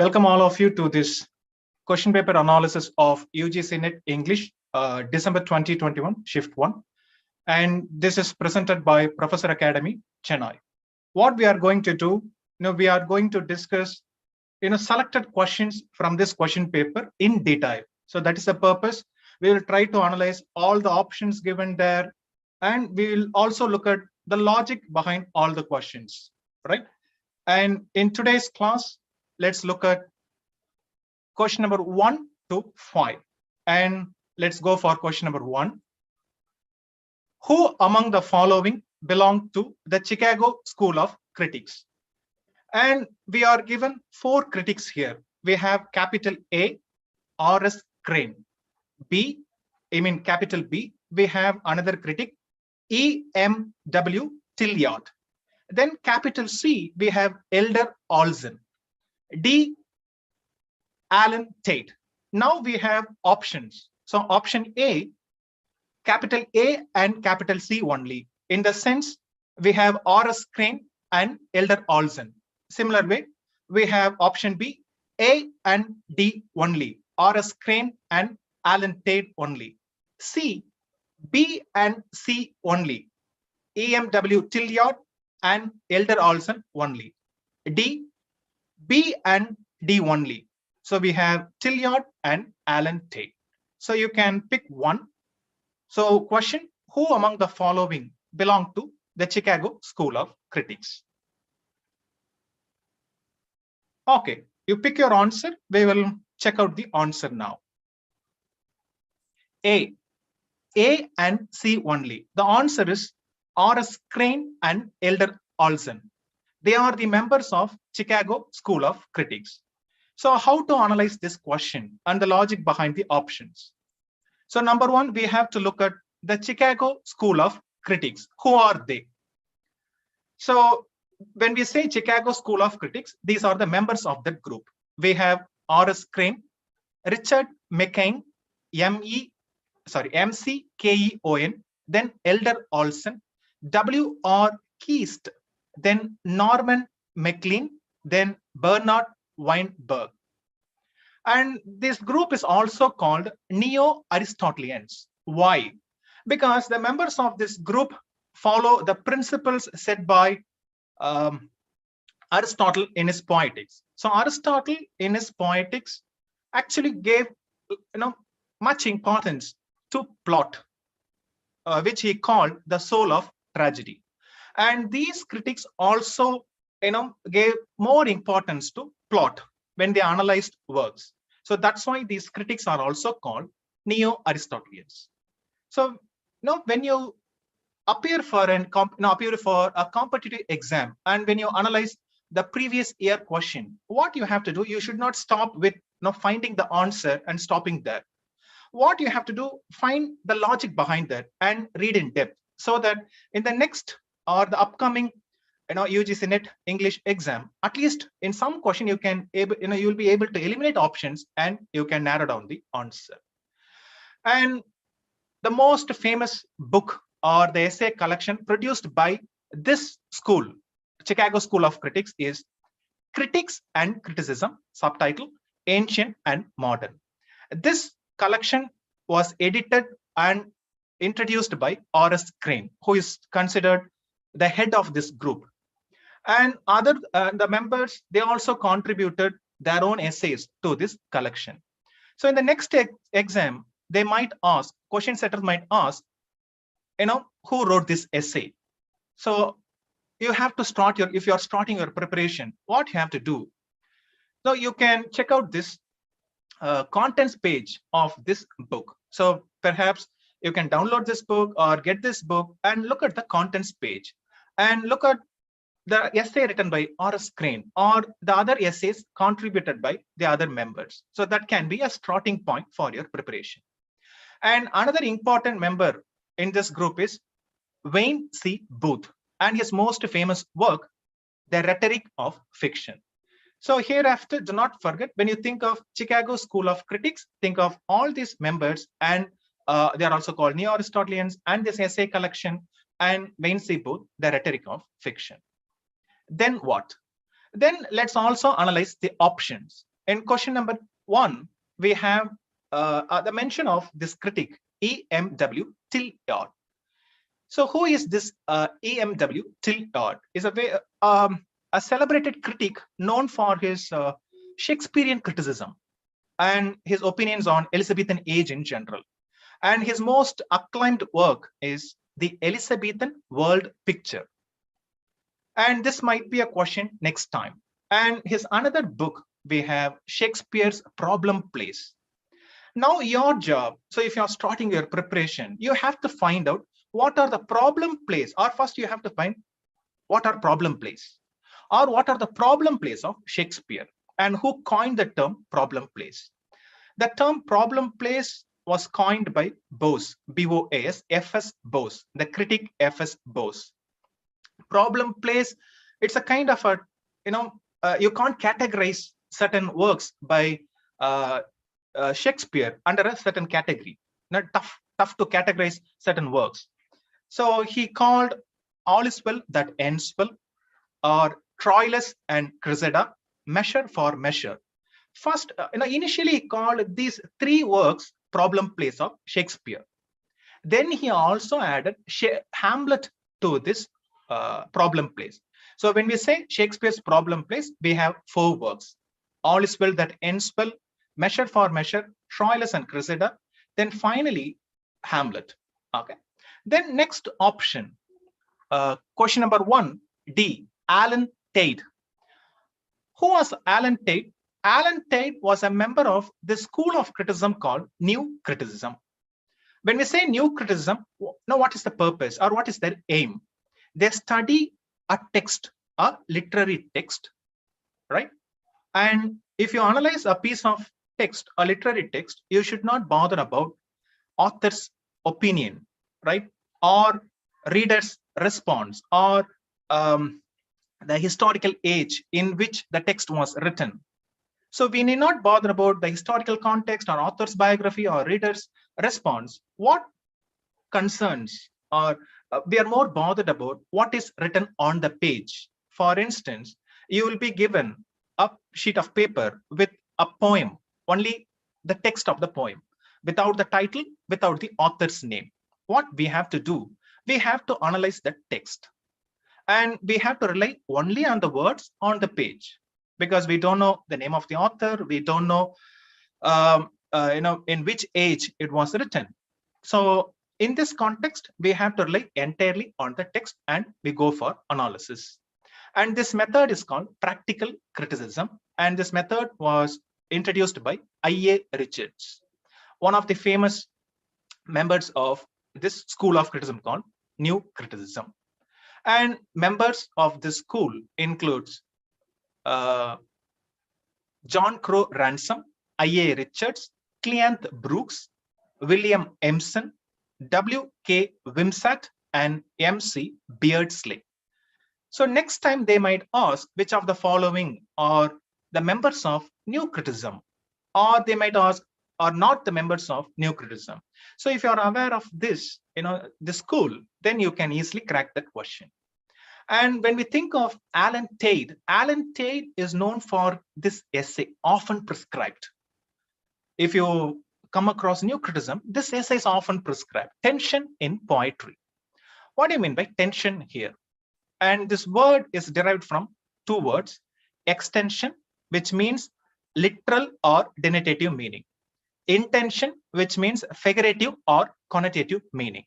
Welcome all of you to this question paper analysis of UGC Net English, December 2021, Shift 1. And this is presented by Professor Academy, Chennai. What we are going to do, we are going to discuss, selected questions from this question paper in detail. So that is the purpose. We will try to analyze all the options given there, and we will also look at the logic behind all the questions, right? And in today's class, let's look at question number 1 to 5. And let's go for question number 1. Who among the following belong to the Chicago School of Critics? And we are given 4 critics here. We have capital A, R.S. Crane. B, capital B, we have another critic, E.M.W. Tillyard. Then capital C, we have Elder Olson. D, Alan Tate. Now we have options. So option A, capital A and capital C only. In the sense, we have R.S. Crane and Elder Olson. Similar way, we have option B, A and D only. R.S. Crane and Alan Tate only. C, B and C only. E.M.W. Tillyard and Elder Olson only. D, B and D only. So we have Tillyard and Alan Tate. So you can pick one. So question, who among the following belong to the Chicago School of Critics? Okay, you pick your answer. We will check out the answer now. A and C only. The answer is R.S. Crane and Elder Olson. They are the members of Chicago School of Critics. So how to analyze this question and the logic behind the options? So number one, we have to look at the Chicago School of Critics. Who are they? So when we say Chicago School of Critics, these are the members of that group. We have R.S. Crane, Richard McCain, M.C.Keon, then Elder Olson, W.R. Keast, then Norman McLean, then Bernard Weinberg. And this group is also called Neo-Aristotelians. Why? Because the members of this group follow the principles set by Aristotle in his Poetics. So Aristotle in his Poetics actually gave much importance to plot, which he called the soul of tragedy. And these critics also gave more importance to plot when they analyzed works. So that's why these critics are also called Neo-Aristotelians. So when you appear for a competitive exam, and when you analyze the previous year question, what you have to do, you should not stop with finding the answer and stopping there. What you have to do, find the logic behind that and read in depth, so that in the next or the upcoming UGC Net English exam, at least in some question you will be able to eliminate options and you can narrow down the answer. And the most famous book or the essay collection produced by this school, Chicago School of Critics, is Critics and Criticism, subtitle Ancient and Modern. This collection was edited and introduced by R.S. Crane, who is considered the head of this group. And the members, they also contributed their own essays to this collection. So in the next exam, they might ask, question setters might ask, who wrote this essay? So you have to start if you're starting your preparation, what you have to do. So you can check out this contents page of this book. So perhaps you can download this book or get this book and look at the contents page and look at the essay written by R.S. Crane or the other essays contributed by the other members. So that can be a starting point for your preparation. And another important member in this group is Wayne C. Booth, and his most famous work, The Rhetoric of Fiction. So hereafter, do not forget, when you think of Chicago School of Critics, think of all these members, and they are also called Neo-Aristotelians, and this essay collection, and Wayne C. Booth, The Rhetoric of Fiction. Then what? Then let's also analyze the options. In question number 1, we have the mention of this critic, EMW Tillyard. So who is this EMW Tillyard? Is a celebrated critic known for his Shakespearean criticism and his opinions on Elizabethan age in general. And his most acclaimed work is the Elizabethan World Picture. And this might be a question next time. And his another book, we have Shakespeare's Problem Plays. Now your job, so if you're starting your preparation, you have to find out what are the problem plays, or first you have to find what are problem plays, or what are the problem plays of Shakespeare, and who coined the term problem plays. The term problem plays was coined by Bose, B-O-A-S, F.S. Bose, the critic F.S. Bose. Problem plays, it's a kind of a, you can't categorize certain works by Shakespeare under a certain category. Not tough to categorize certain works. So he called All Is Well That Ends Well, or Troilus and Cressida, Measure for Measure. First, initially he called these 3 works problem plays of Shakespeare. Then he also added Hamlet to this problem plays. So when we say Shakespeare's problem plays, we have 4 works: All Is Well That Ends Well, Measure for Measure, Troilus and Cressida, then finally Hamlet. Okay. Then next option, question number 1, D, Alan Tate. Who was Alan Tate? Alan Tate was a member of the school of criticism called New Criticism. When we say New Criticism, now what is the purpose or what is their aim? They study a text, a literary text, right? And if you analyze a piece of text, a literary text, you should not bother about author's opinion, right? Or reader's response, or the historical age in which the text was written. So we need not bother about the historical context or author's biography or reader's response. What concerns, or we are more bothered about what is written on the page. For instance, you will be given a sheet of paper with a poem, only the text of the poem, without the title, without the author's name. What we have to do, we have to analyze the text. And we have to rely only on the words on the page, because we don't know the name of the author, we don't know, in which age it was written. So in this context, we have to rely entirely on the text and we go for analysis. And this method is called practical criticism. And this method was introduced by I.A. Richards, one of the famous members of this school of criticism called New Criticism. And members of this school includes John Crow Ransom, I.A. Richards, Cleanth Brooks, William Empson, W.K. Wimsatt, and M.C. Beardsley. So next time they might ask which of the following are the members of New Criticism, or they might ask are not the members of New Criticism. So if you are aware of this, the school, then you can easily crack that question. And when we think of Alan Tate is known for this essay, often prescribed. If you come across New Criticism, this essay is often prescribed, Tension in Poetry. What do you mean by tension here? And this word is derived from 2 words, extension, which means literal or denotative meaning, intention, which means figurative or connotative meaning.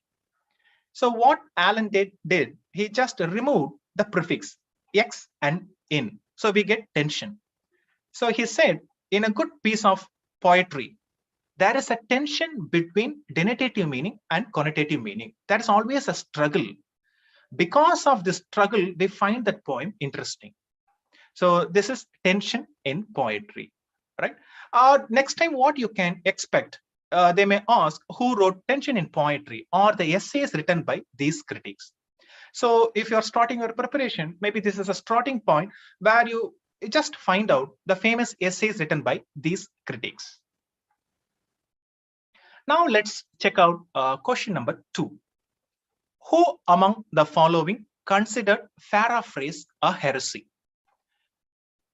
So what Alan Tate did, he just removed the prefix x and in. So we get tension. So he said, in a good piece of poetry, there is a tension between denotative meaning and connotative meaning. There is always a struggle. Because of this struggle, we find that poem interesting. So this is tension in poetry, right? Next time, what you can expect, they may ask who wrote Tension in Poetry, or the essays written by these critics. So if you're starting your preparation, maybe this is a starting point where you just find out the famous essays written by these critics. Now let's check out question number 2. Who among the following considered paraphrase a heresy?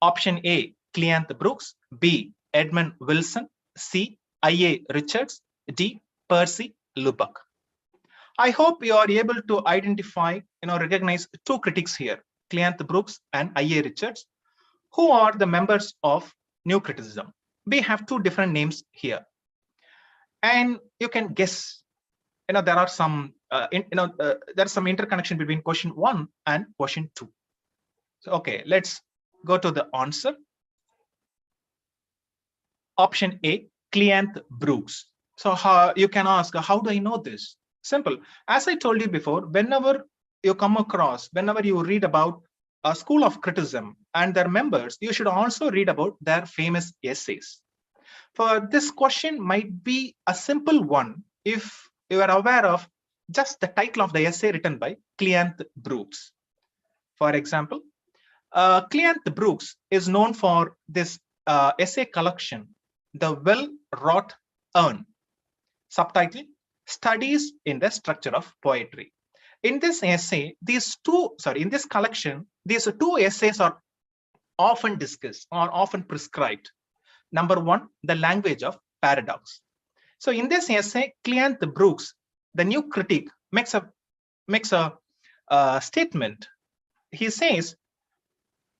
Option A, Cleanth Brooks, B. Edmund Wilson, C. I.A. Richards, D. Percy Lubbock. I hope you are able to identify, recognize two critics here, Cleanth Brooks and I.A. Richards, who are the members of New Criticism. We have two different names here, and you can guess. There are some, there's some interconnection between question 1 and question 2. So, okay, let's go to the answer. Option A, Cleanth Brooks. So you can ask, how do I know this? Simple. As I told you before, whenever you come across, whenever you read about a school of criticism and their members, you should also read about their famous essays. For this question might be a simple one if you are aware of just the title of the essay written by Cleanth Brooks. For example, Cleanth Brooks is known for this essay collection, The Well-Wrought Urn, subtitle, Studies in the Structure of Poetry. In this essay, in this collection, these two essays are often discussed or often prescribed. Number one, the language of paradox. So in this essay, Cleanth Brooks, the new critic, makes a statement. He says,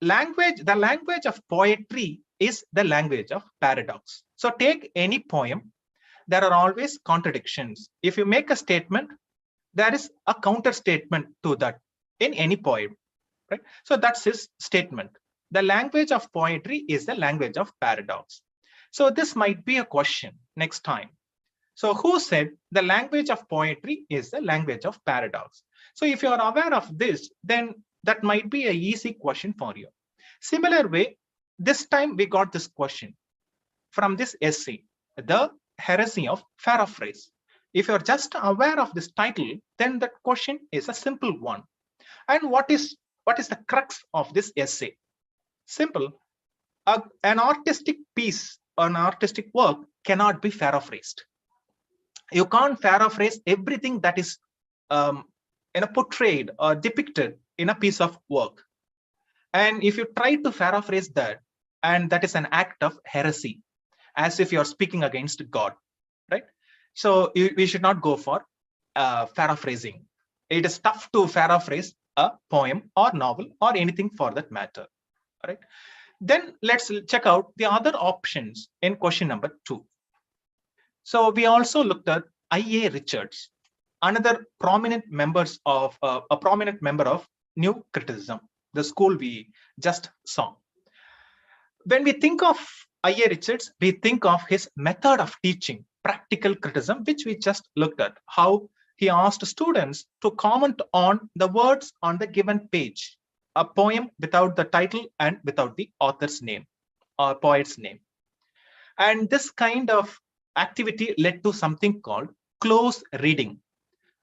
the language of poetry is the language of paradox. So take any poem, there are always contradictions. If you make a statement, there is a counter statement to that in any poem, right? So that's his statement. The language of poetry is the language of paradox. So this might be a question next time. So who said the language of poetry is the language of paradox? So if you are aware of this, then that might be an easy question for you. Similar way, this time we got this question from this essay, The Heresy of Paraphrase. If you're just aware of this title, then that question is a simple one. And what is the crux of this essay? Simple. An artistic piece, an artistic work cannot be paraphrased. You can't paraphrase everything that is portrayed or depicted in a piece of work. And if you try to paraphrase that, and that is an act of heresy, as if you're speaking against God, right? So we should not go for paraphrasing. It is tough to paraphrase a poem or novel or anything for that matter, right? Then let's check out the other options in question number 2. So we also looked at I.A. Richards, another prominent member of New Criticism, the school we just saw. When we think of I.A. Richards, we think of his method of teaching, practical criticism, which we just looked at, how he asked students to comment on the words on the given page, a poem without the title and without the author's name or poet's name. And this kind of activity led to something called close reading.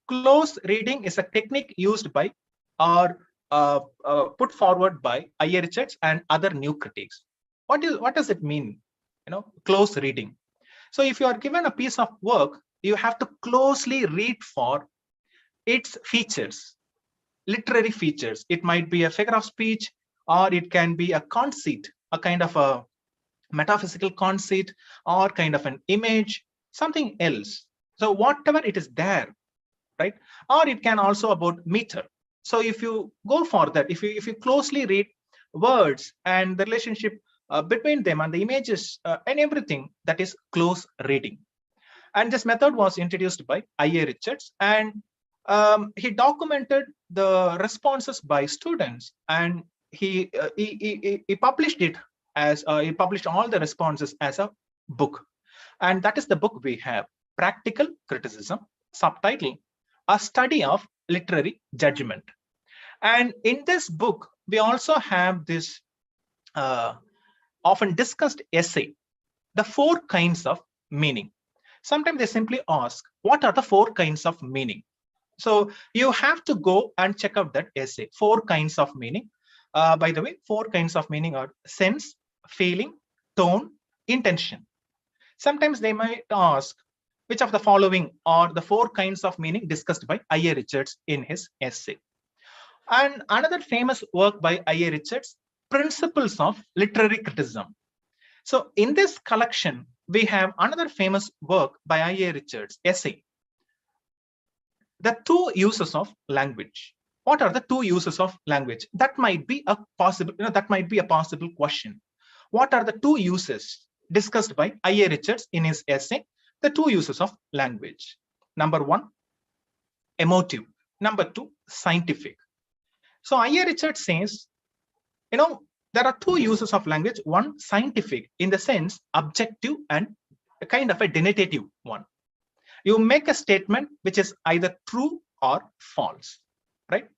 Close reading is a technique used by or put forward by I.A. Richards and other new critics. What does it mean? Close reading. So if you are given a piece of work, you have to closely read for its features, literary features. It might be a figure of speech, or it can be a conceit, a kind of a metaphysical conceit, or kind of an image, something else. So whatever it is there, right? Or it can also about meter. So if you go for that, if you closely read words and the relationship between them and the images and everything, that is close reading. And this method was introduced by I.A. Richards, and he documented the responses by students, and he published it as he published all the responses as a book. And that is the book we have, Practical Criticism, subtitle, A Study of Literary Judgment. And in this book, we also have this often discussed essay, the 4 kinds of meaning. Sometimes they simply ask, what are the 4 kinds of meaning? So you have to go and check out that essay, 4 kinds of meaning. By the way, 4 kinds of meaning are sense, feeling, tone, intention. Sometimes they might ask, which of the following are the 4 kinds of meaning discussed by I.A. Richards in his essay? And another famous work by I.A. Richards Principles of Literary Criticism. So in this collection, we have another famous work by I.A. Richards, essay, The Two Uses of Language. What are the two uses of language? That might be a possible, that might be a possible question. What are the two uses discussed by I.A. Richards in his essay, The Two Uses of Language? Number one, emotive. Number two, scientific. So I.A. Richards says, there are two uses of language. One, scientific, in the sense objective, and a kind of a denotative one. You make a statement which is either true or false, right?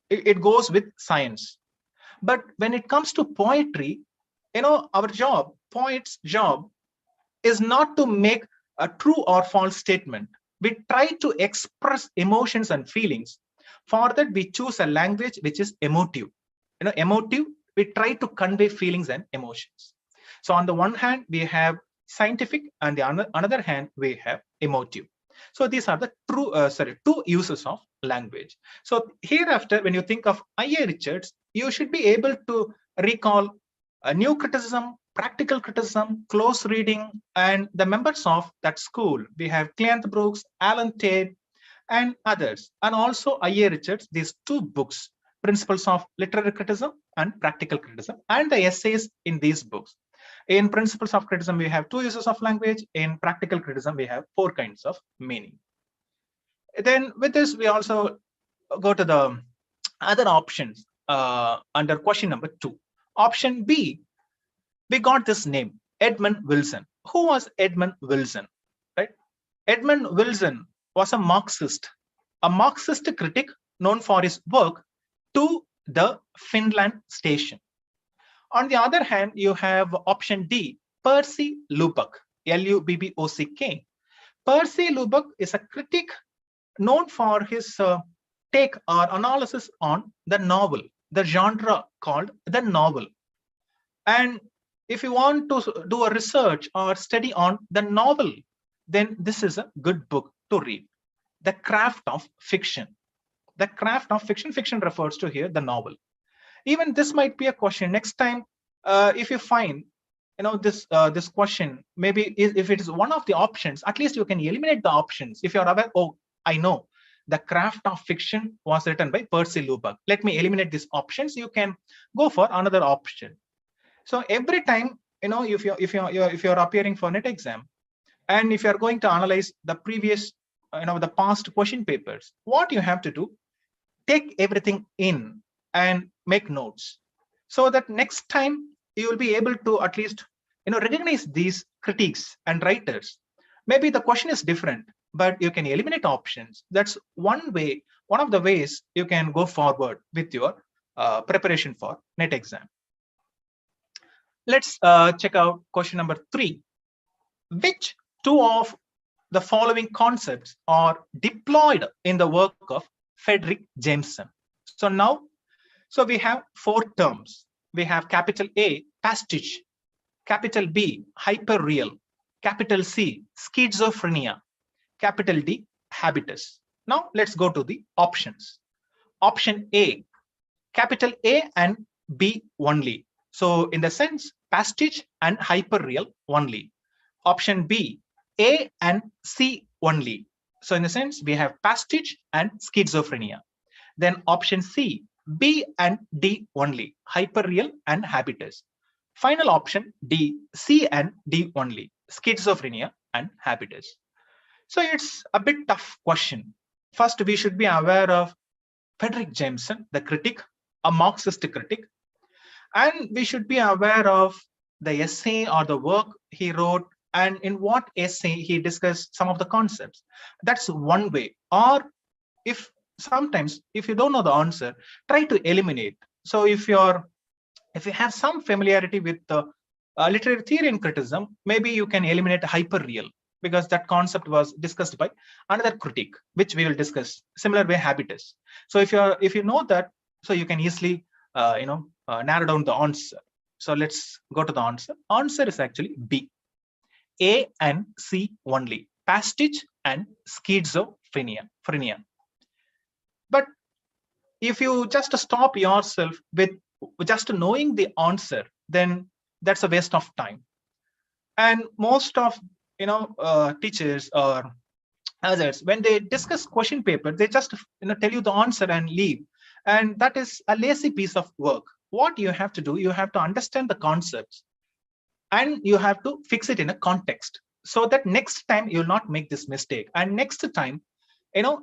It goes with science. But when it comes to poetry, our job, poet's job, is not to make a true or false statement. We try to express emotions and feelings. For that, we choose a language which is emotive. Emotive, we try to convey feelings and emotions. So on the one hand, we have scientific, and on the other hand, we have emotive. So these are the two uses of language. So hereafter, when you think of I.A. Richards, you should be able to recall a new criticism, practical criticism, close reading, and the members of that school. We have Cleanth Brooks, Alan Tate, and others. And also I.A. Richards, these two books, Principles of Literary Criticism and Practical Criticism, and the essays in these books. In Principles of Criticism, we have two uses of language. In Practical Criticism, we have four kinds of meaning. Then with this, we also go to the other options under question number 2. Option B, we got this name, Edmund Wilson. Who was Edmund Wilson? Right? Edmund Wilson was a Marxist critic known for his work To the Finland Station. On the other hand, you have option D, Percy Lubbock, L-U-B-B-O-C-K. Percy Lubbock is a critic known for his take or analysis on the novel, the genre called the novel. And if you want to do a research or study on the novel, then this is a good book to read. The Craft of Fiction. The Craft of Fiction. Fiction refers to here the novel. Even this might be a question next time. If you find this question, maybe if it is one of the options, at least you can eliminate the options. If you're aware, oh, I know The Craft of Fiction was written by Percy Lubbock. Let me eliminate these options. You can go for another option. So every time, if you're appearing for NET exam, and if you're going to analyze the previous, the past question papers, what you have to do, take everything in and make notes, so that next time you will be able to at least recognize these critiques and writers. Maybe the question is different, but you can eliminate options. That's one way, one of the ways you can go forward with your preparation for NET exam. Let's check out question number 3. Which two of the following concepts are deployed in the work of Frederick Jameson? So we have 4 terms. We have capital A, pastiche, capital B, hyperreal, capital C, schizophrenia, capital D, habitus. Now let's go to the options. Option A, capital A and B only. So in the sense, pastiche and hyperreal only. Option B, A and C only. So in the sense, we have pastiche and schizophrenia. Then option C, B and D only, hyperreal and habitus. Final option D, C and D only, schizophrenia and habitus. So it's a bit tough question. First, we should be aware of Frederick Jameson, the critic, a Marxist critic, and we should be aware of the essay or the work he wrote, and in what essay he discussed some of the concepts. That's one way. Or if sometimes, if you don't know the answer, try to eliminate. So if you have some familiarity with the literary theory and criticism, maybe you can eliminate hyperreal, because that concept was discussed by another critic, which we will discuss. Similar way, habitus. So if you know that, so you can easily narrow down the answer. So let's go to the answer. Answer is actually B, A and C only, pastiche and schizophrenia. But if you just stop yourself with just knowing the answer, then that's a waste of time. And most of teachers or others, when they discuss question paper, they just tell you the answer and leave, and that is a lazy piece of work. What you have to do, you have to understand the concepts and you have to fix it in a context, so that next time you'll not make this mistake, and next time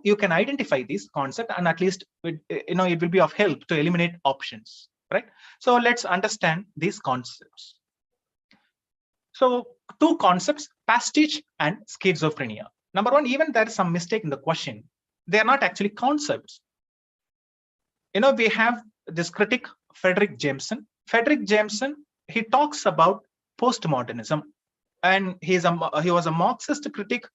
you can identify these concepts, and at least it will be of help to eliminate options, right? So let's understand these concepts. So two concepts, pastiche and schizophrenia. Number one, even there is some mistake in the question, they are not actually concepts. We have this critic, Frederick Jameson. Frederick Jameson, he talks about postmodernism, and he was a Marxist critic.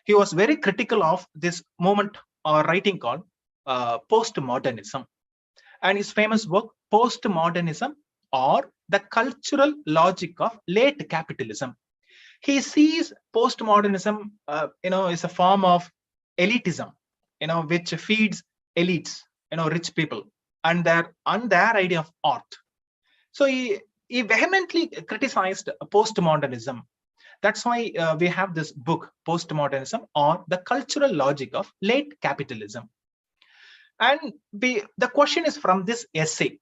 He was very critical of this movement or writing called postmodernism. And his famous work, Postmodernism or the Cultural Logic of Late Capitalism. He sees postmodernism, is a form of elitism, which feeds elites, rich people, and their idea of art. So he vehemently criticized postmodernism. That's why we have this book, Postmodernism or the Cultural Logic of Late Capitalism. And the question is from this essay.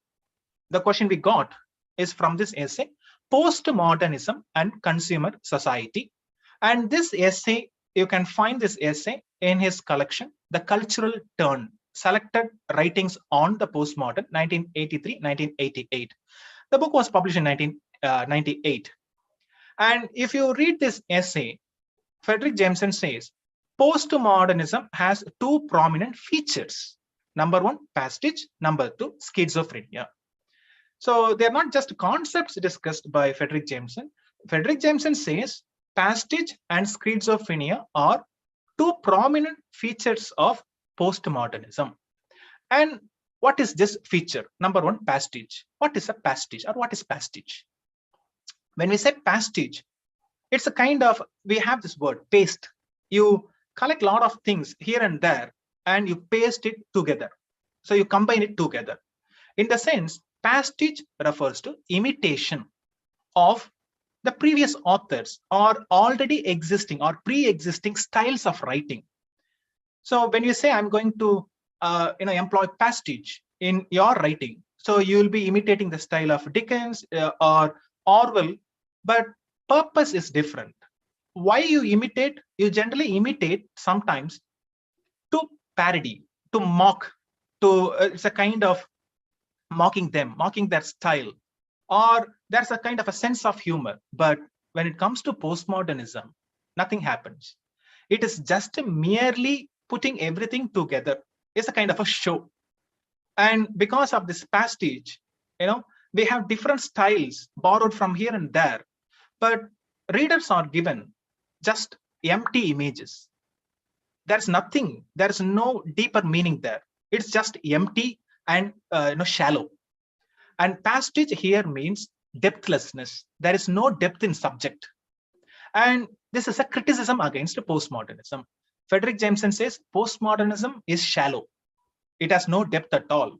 The question we got is from this essay, Postmodernism and Consumer Society. And this essay, you can find this essay in his collection, The Cultural Turn, Selected Writings on the Postmodern, 1983-1988. The book was published in 1998. And if you read this essay, Frederick Jameson says, postmodernism has two prominent features. Number one, pastiche. Number two, schizophrenia. So they're not just concepts discussed by Frederick Jameson. Frederick Jameson says pastiche and schizophrenia are two prominent features of postmodernism. And what is this feature? Number one, pastiche. What is a pastiche, or what is pastiche? When we say pastiche, it's a kind of, we have this word, paste. You collect a lot of things here and there, and you paste it together. So you combine it together. In the sense, pastiche refers to imitation of the previous authors or already existing or pre-existing styles of writing. So when you say, I'm going to employ pastiche in your writing, so you will be imitating the style of Dickens or Orwell, but purpose is different. Why you imitate? You generally imitate sometimes to parody, to mock, it's a kind of mocking them, mocking their style, or there's a kind of a sense of humor. But when it comes to postmodernism, nothing happens. It is just merely putting everything together. It's a kind of a show. And because of this pastiche, we have different styles borrowed from here and there, but readers are given just empty images. There's nothing, there's no deeper meaning there. It's just empty and shallow. And pastiche here means depthlessness. There is no depth in subject. And this is a criticism against postmodernism. Frederick Jameson says postmodernism is shallow. It has no depth at all.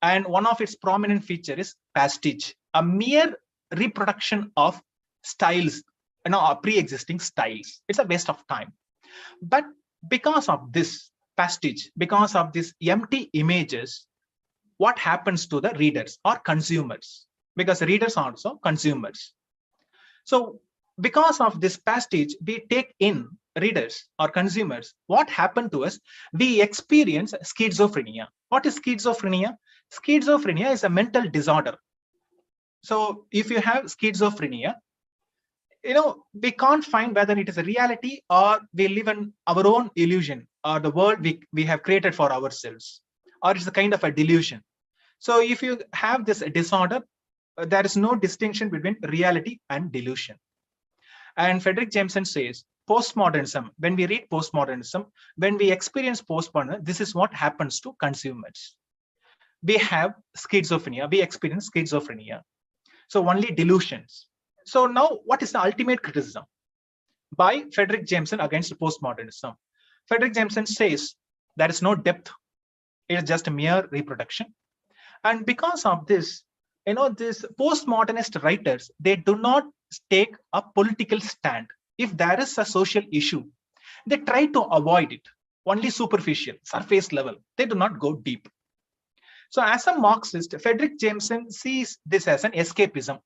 And one of its prominent features is pastiche, a mere reproduction of styles, pre-existing styles. It's a waste of time. But because of this pastiche, because of these empty images, what happens to the readers or consumers? Because readers are also consumers. So because of this pastiche, we take in readers or consumers. What happened to us? We experience schizophrenia. What is schizophrenia? Schizophrenia is a mental disorder. So if you have schizophrenia, we can't find whether it is a reality or we live in our own illusion or the world we have created for ourselves, or it's a kind of a delusion. So if you have this disorder, there is no distinction between reality and delusion. And Frederick Jameson says, postmodernism, when we read postmodernism, when we experience postmodernism, this is what happens to consumers. We have schizophrenia, we experience schizophrenia. So only delusions. So now what is the ultimate criticism by Frederick Jameson against postmodernism? Frederick Jameson says there is no depth. It is just a mere reproduction. And because of this, these postmodernist writers, they do not take a political stand. If there is a social issue, they try to avoid it, only superficial, surface level. They do not go deep. So as a Marxist, Frederick Jameson sees this as an escapism.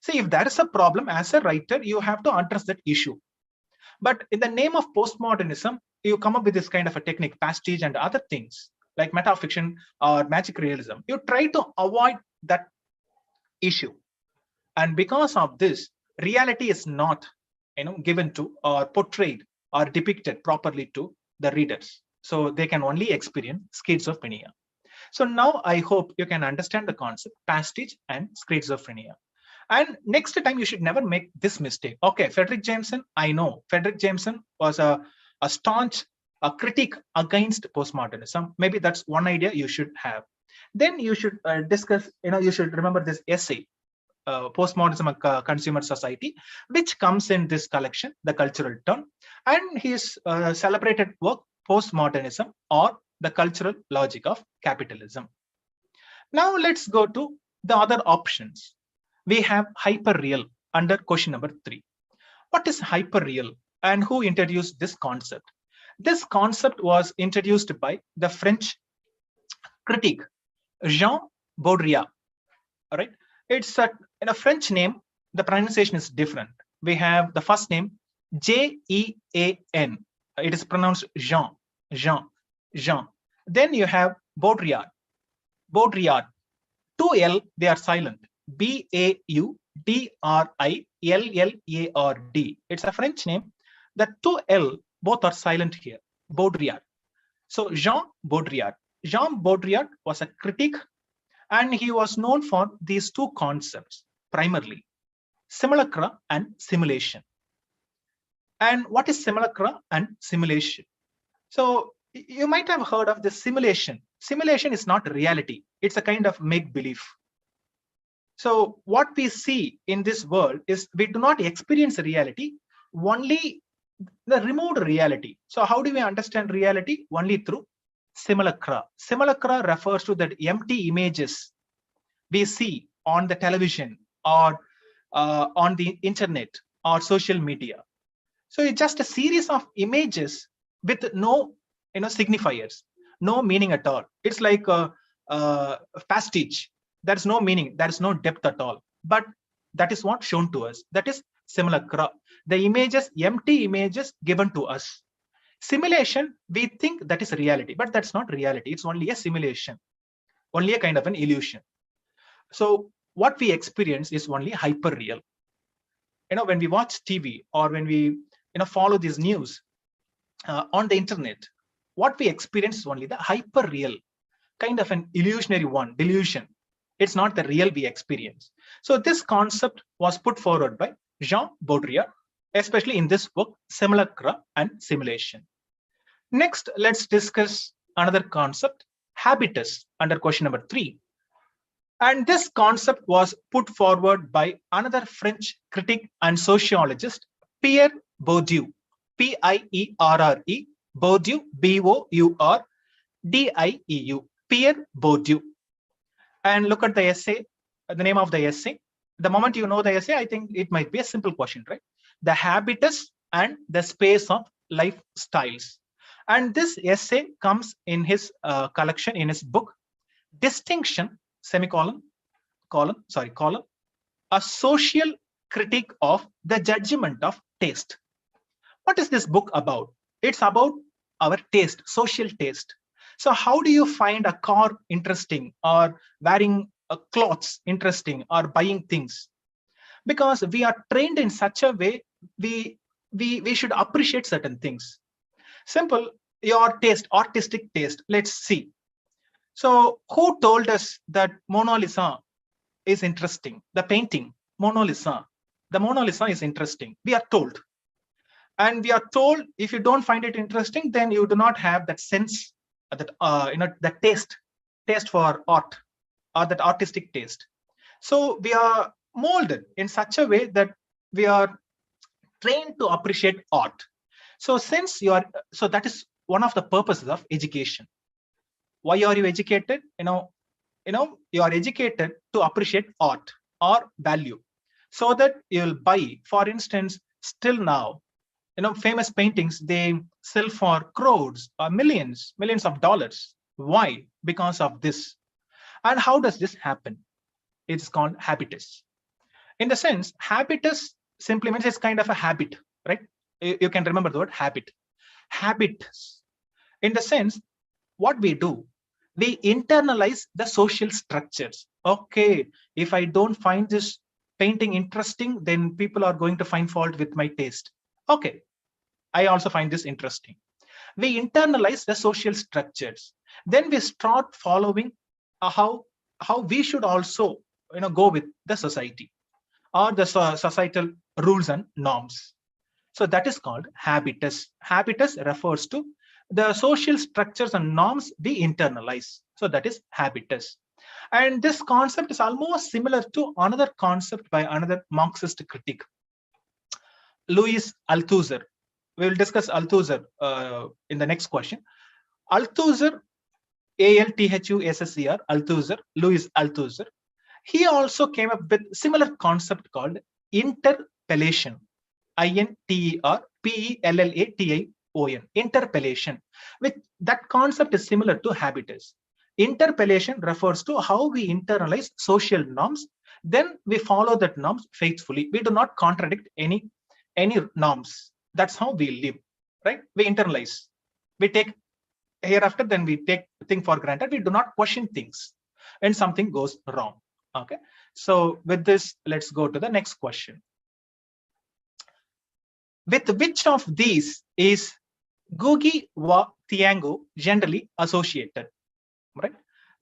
See, if there is a problem as a writer, you have to address that issue. But in the name of postmodernism, you come up with this kind of a technique, pastiche and other things like metafiction or magic realism. You try to avoid that issue. And because of this, reality is not given to or portrayed or depicted properly to the readers. So they can only experience schizophrenia. So now I hope you can understand the concept pastiche and schizophrenia. And next time you should never make this mistake. Okay, Frederick Jameson, I know Frederick Jameson was a staunch critic against postmodernism. Maybe that's one idea you should have. Then you should discuss, you should remember this essay, Postmodernism Consumer Society, which comes in this collection, The Cultural Turn, and his celebrated work, Postmodernism or the Cultural Logic of Capitalism. Now let's go to the other options. We have hyperreal under question number 3. What is hyperreal and who introduced this concept? This concept was introduced by the French critic Jean Baudrillard. All right, it's in a French name. The pronunciation is different. We have the first name Jean. It is pronounced Jean. Then you have Baudrillard. 2L, they are silent. Baudrillard. It's a French name. The 2L, both are silent here. Baudrillard. So Jean Baudrillard. Jean Baudrillard was a critic, and he was known for these two concepts primarily: simulacra and simulation. And what is simulacra and simulation? So you might have heard of the simulation. Simulation is not reality. It's a kind of make-believe. So what we see in this world is we do not experience reality, only the removed reality. So how do we understand reality? Only through simulacra. Simulacra refers to the empty images we see on the television or on the internet or social media. So it's just a series of images with no signifiers, no meaning at all. It's like a pastiche. There's no meaning, there's no depth at all. But that is what shown to us. That is simulacra. The images, empty images given to us. Simulation, we think that is reality, but that's not reality. It's only a simulation, only a kind of an illusion. So what we experience is only hyperreal. When we watch TV or when we follow these news on the internet, what we experience is only the hyperreal, kind of an illusionary one, delusion. It's not the real we experience. So this concept was put forward by Jean Baudrillard, especially in this book, Simulacra and Simulation. Next, let's discuss another concept, habitus, under question number 3. And this concept was put forward by another French critic and sociologist, Pierre Bourdieu, P-I-E-R-R-E, Bourdieu, B-O-U-R-D-I-E-U, Pierre Bourdieu. And look at the essay, the name of the essay. The moment you know the essay, I think it might be a simple question, right? The habitus and the space of lifestyles. And this essay comes in his collection, in his book, Distinction, semicolon, colon, a social critique of the judgment of taste. What is this book about? It's about our taste, social taste. So how do you find a car interesting or wearing clothes interesting or buying things? Because we are trained in such a way, we should appreciate certain things. Simple, your taste, artistic taste. Let's see. So who told us that Mona Lisa is interesting? The painting, Mona Lisa. The Mona Lisa is interesting. We are told. And we are told if you don't find it interesting, then you do not have that sense, that that taste for art or that artistic taste. So we are molded in such a way that we are trained to appreciate art. So that is one of the purposes of education. Why are you educated? you are educated to appreciate art or value, so that you'll buy. For instance, still now, famous paintings, they sell for crores or millions of dollars. Why? Because of this. And how does this happen? It's called habitus. In the sense, habitus simply means it's kind of a habit, right? You can remember the word habit. Habitus. In the sense, what we do, we internalize the social structures. Okay, if I don't find this painting interesting, then people are going to find fault with my taste. Okay, I also find this interesting. We internalize the social structures. Then we start following how we should also go with the society or the societal rules and norms. So that is called habitus. Habitus refers to the social structures and norms we internalize. So that is habitus. And this concept is almost similar to another concept by another Marxist critic, Louis Althusser. We will discuss Althusser in the next question. Althusser, Althusser, Althusser, Louis Althusser. He also came up with similar concept called interpellation. Interpellation. Interpellation. With that concept is similar to habitus. Interpellation refers to how we internalize social norms. Then we follow that norms faithfully. We do not contradict any norms. That's how we live, right? We internalize. We take hereafter, then we take thing for granted. We do not question things when something goes wrong. Okay. So with this, let's go to the next question. With which of these is Ngũgĩ wa Thiong'o generally associated? Right?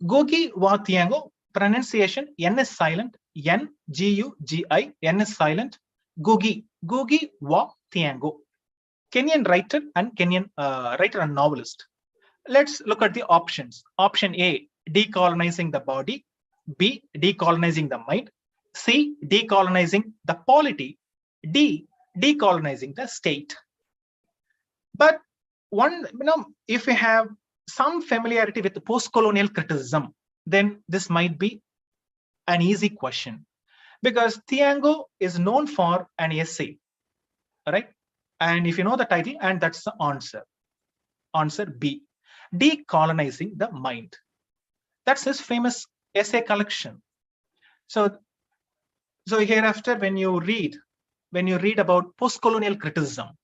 Ngũgĩ wa Thiong'o, pronunciation N is silent, N G-U-G-I, N is silent, Ngũgĩ wa Thiong'o. Kenyan writer and novelist. Let's look at the options. Option A, decolonizing the body. B, decolonizing the mind. C, decolonizing the polity. D, decolonizing the state. But if we have some familiarity with the post-colonial criticism, then this might be an easy question, because Thiong'o is known for an essay, right? And if you know the title, and that's the answer. Answer B, decolonizing the mind. That's his famous essay collection. So hereafter, when you read about post-colonial criticism,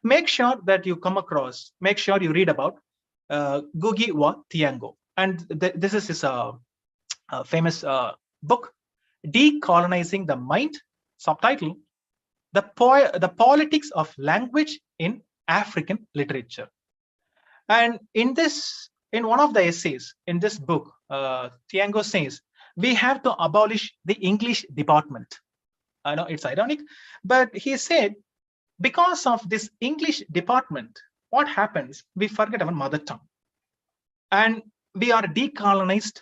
make sure that you read about Ngũgĩ wa Thiong'o. And this is his famous book, Decolonizing the Mind, subtitle, the Politics of Language in African Literature. And in one of the essays in this book, Thiong'o says, we have to abolish the English department. I know it's ironic, but he said, because of this English department, what happens? We forget our mother tongue. And we are decolonized,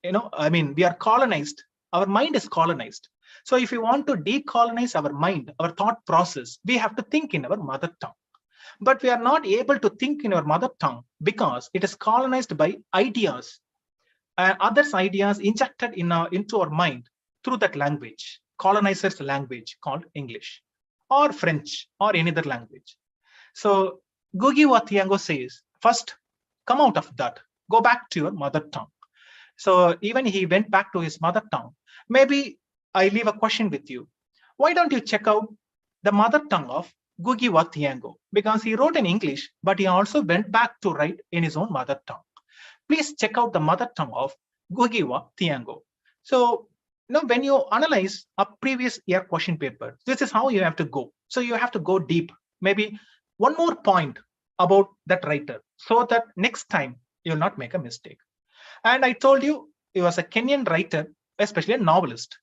we are colonized. Our mind is colonized. So if we want to decolonize our mind, our thought process, we have to think in our mother tongue. But we are not able to think in our mother tongue because it is colonized by ideas, others' ideas injected into our mind through that language, colonizers' language called English or French or any other language. So Ngũgĩ wa Thiong'o says, first, come out of that, go back to your mother tongue. So even he went back to his mother tongue. Maybe I leave a question with you. Why don't you check out the mother tongue of Ngũgĩ wa Thiong'o? Because he wrote in English, but he also went back to write in his own mother tongue. Please check out the mother tongue of Ngũgĩ wa Thiong'o. So when you analyze a previous year question paper, this is how you have to go. So you have to go deep. Maybe one more point about that writer, so that next time you'll not make a mistake. And I told you he was a Kenyan writer, especially a novelist,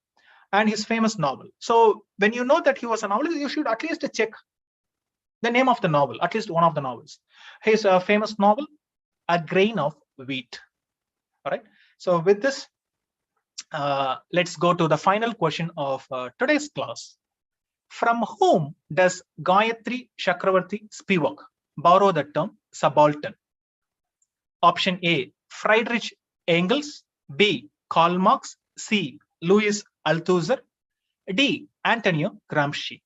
and his famous novel. So when you know that he was a novelist, you should at least check the name of the novel, at least one of the novels. His famous novel, A Grain of Wheat. All right. So with this, let's go to the final question of today's class. From whom does Gayatri Chakravarti Spivak borrow the term subaltern? Option A, Friedrich Engels. B, Karl Marx, C. Louis Althusser, D. Antonio Gramsci.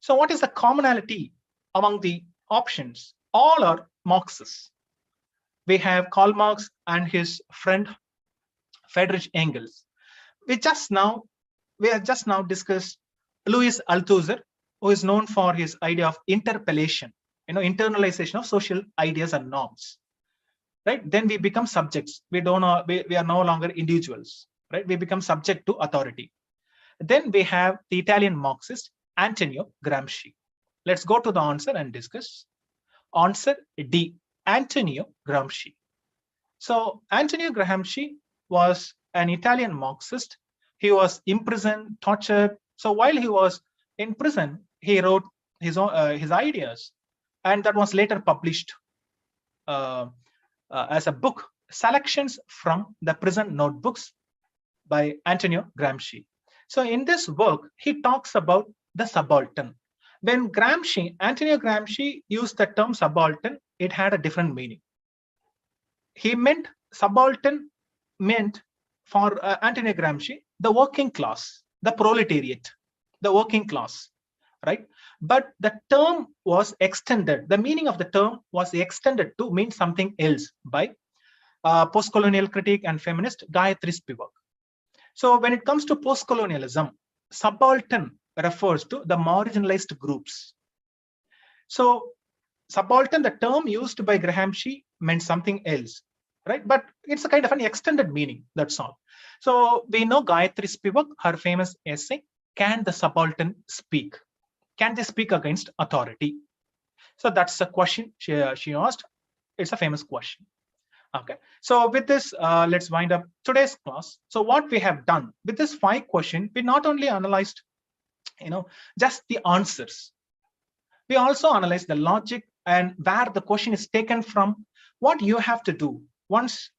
So what is the commonality among the options? All are Marxists. We have Karl Marx and his friend Friedrich Engels. We have just now discussed Louis Althusser, who is known for his idea of interpellation, internalization of social ideas and norms. Right? Then we become subjects. We are no longer individuals. Right? We become subject to authority. Then we have the Italian Marxist Antonio Gramsci. Let's go to the answer and discuss. Answer D. Antonio Gramsci. So Antonio Gramsci was an Italian Marxist. He was imprisoned, tortured. So while he was in prison, he wrote his ideas, and that was later published as a book, Selections from the Prison Notebooks by Antonio Gramsci. So in this work, he talks about the subaltern. When Antonio Gramsci used the term subaltern, it had a different meaning. Subaltern meant for Antonio Gramsci, the working class, the proletariat, the working class, right? But the term was extended. The meaning of the term was extended to mean something else by post-colonial critic and feminist Gayatri Spivak. So when it comes to post-colonialism, subaltern refers to the marginalized groups. So subaltern, the term used by Gramsci, meant something else, right? But it's a kind of an extended meaning, that's all. So we know Gayatri Spivak, her famous essay, Can the Subaltern Speak? Can they speak against authority? So that's the question she asked. It's a famous question. Okay, so with this, let's wind up today's class. So what we have done with this 5 questions, we not only analyzed, just the answers. We also analyzed the logic and where the question is taken from. What you have to do once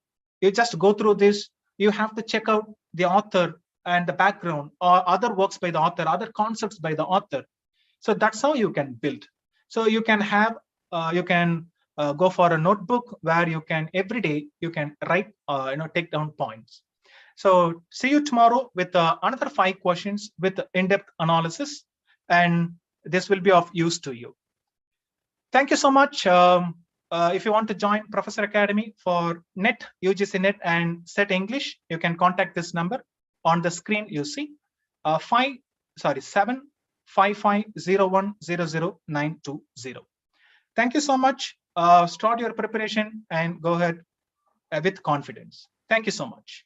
you just go through this, you have to check out the author and the background, or other works by the author, other concepts by the author. So that's how you can build. So you can have, go for a notebook where you can every day you can write, take down points. So see you tomorrow with another 5 questions with in-depth analysis, and this will be of use to you. Thank you so much. If you want to join Professor Academy for NET, UGC NET and SET English, you can contact this number on the screen. You see 75501000920. Thank you so much. Start your preparation and go ahead with confidence. Thank you so much.